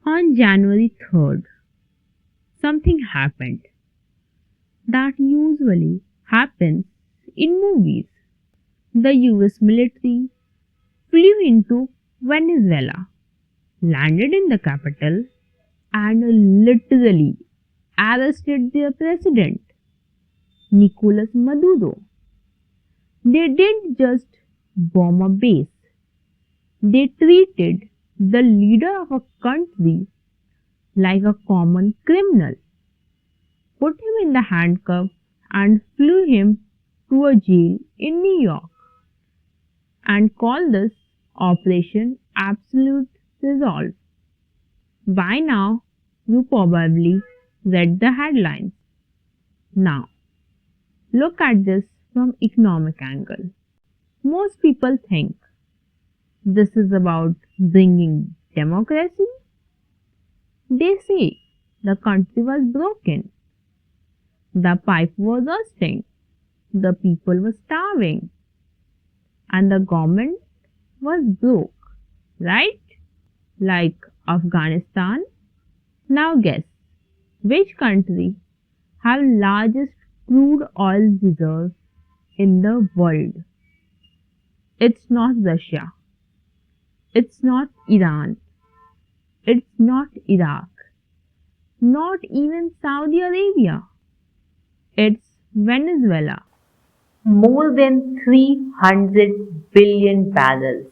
On January 3rd, something happened that usually happens in movies. The US military flew into Venezuela, landed in the capital, and literally arrested their president, Nicolás Maduro. They didn't just bomb a base, they treated the leader of a country like a common criminal, put him in the handcuffs, and flew him to a jail in New York, and called this Operation Absolute Resolve. By now, you probably read the headlines. Now, look at this from economic angle. Most people think this is about bringing democracy. They say the country was broken, the pipe was bursting, the people were starving, and the government was broke, right? Like Afghanistan. Now guess, which country have largest crude oil reserves in the world? It's not Russia. It's not Iran. It's not Iraq. Not even Saudi Arabia. It's Venezuela. More than 300 billion barrels.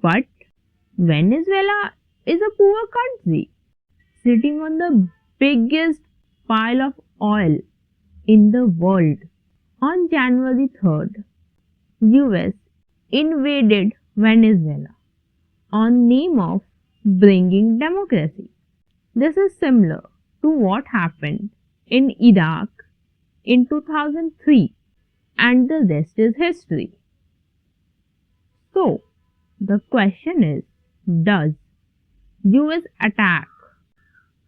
But Venezuela is a poor country sitting on the biggest pile of oil in the world. On January 3rd, US invaded Venezuela on name of bringing democracy. This is similar to what happened in Iraq in 2003, and the rest is history. So, the question is, does US attack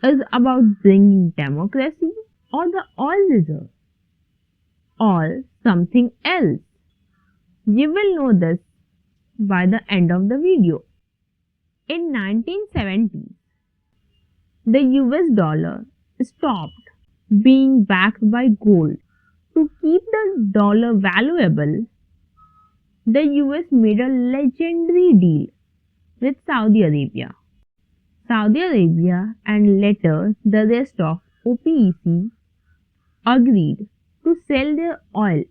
is about bringing democracy or the oil reserve or something else? You will know this by the end of the video. In 1970s, the US dollar stopped being backed by gold. To keep the dollar valuable, the US made a legendary deal with Saudi Arabia. Saudi Arabia and later the rest of OPEC agreed to sell their oil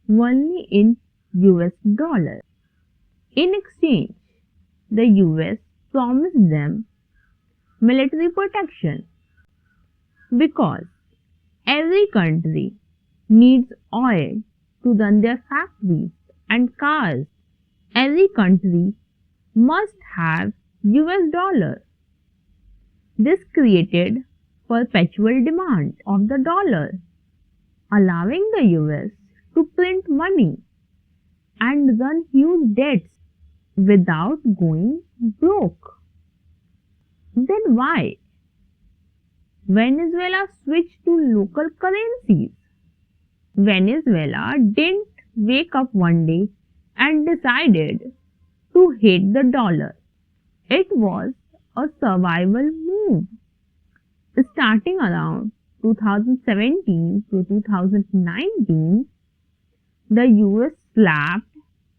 only in US dollars. In exchange, the US promised them military protection because every country needs oil to run their factories and cars. Every country must have US dollar. This created perpetual demand of the dollar, allowing the US to print money and run huge debts without going broke. Then why? Venezuela switched to local currencies. Venezuela didn't wake up one day and decided to hate the dollar. It was a survival move. Starting around 2017 to 2019, the US slapped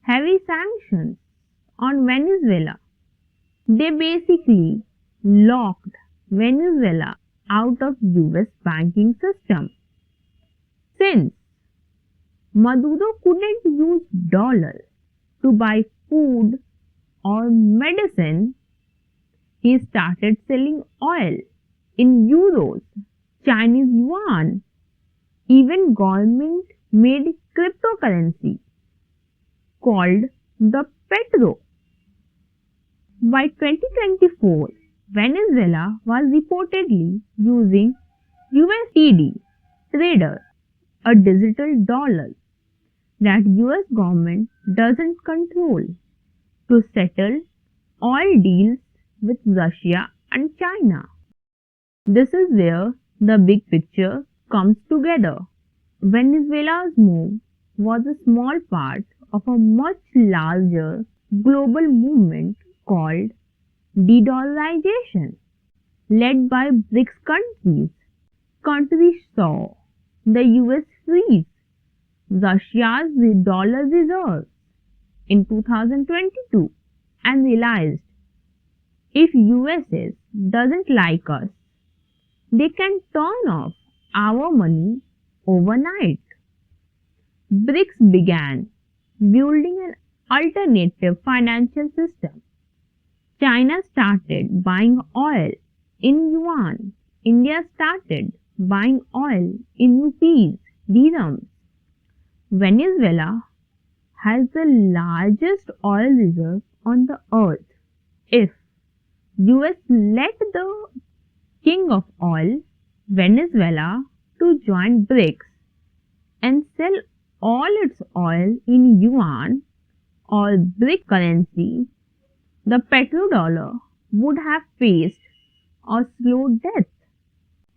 heavy sanctions on Venezuela. They basically locked Venezuela out of US banking system. Since Maduro couldn't use dollar to buy food or medicine, he started selling oil in euros, Chinese yuan, even government made cryptocurrency called the Petro. By 2024, Venezuela was reportedly using USDT Trader, a digital dollar that US government doesn't control, to settle oil deals with Russia and China. This is where the big picture comes together. Venezuela's move was a small part of a much larger global movement called de-dollarization. led by BRICS countries. Countries saw the US freeze Russia's dollar reserves in 2022 and realized if US doesn't like us, they can turn off our money overnight. BRICS began building an alternative financial system. China started buying oil in yuan. India started buying oil in rupees, dirhams. Venezuela has the largest oil reserve on the earth. If US let the king of oil, Venezuela, to join BRICS and sell all its oil in yuan or BRIC currency, the petrodollar would have faced a slow death.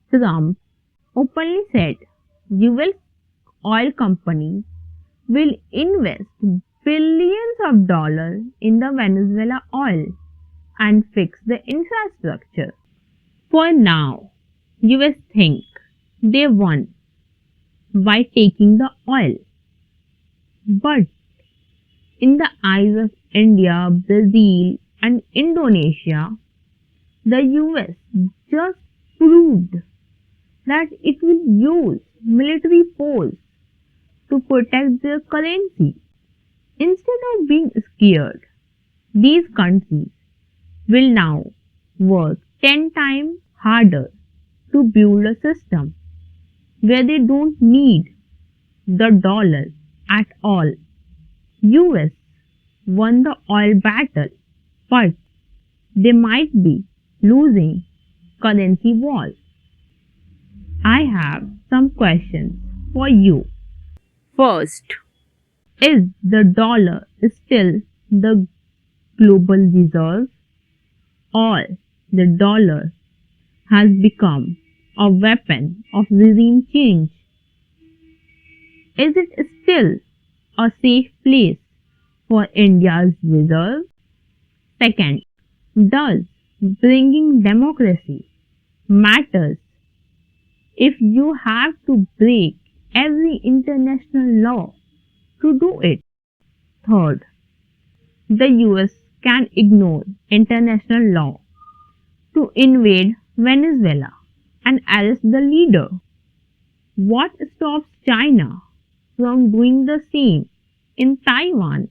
Trump openly said US oil companies will invest billions of dollars in the Venezuela oil and fix the infrastructure. For now, US think they won by taking the oil. But in the eyes of India, Brazil and Indonesia, the US just proved that it will use military force to protect their currency. Instead of being scared, these countries will now work 10 times harder to build a system where they don't need the dollar at all. US won the oil battle, but they might be losing currency wars. I have some questions for you. First, is the dollar still the global reserve, or the dollar has become a weapon of regime change? Is it still a safe place for India's reserve? Second, does bringing democracy matters if you have to break every international law to do it? Third, the US can ignore international law to invade Venezuela and arrest the leader. What stops China from doing the same in Taiwan?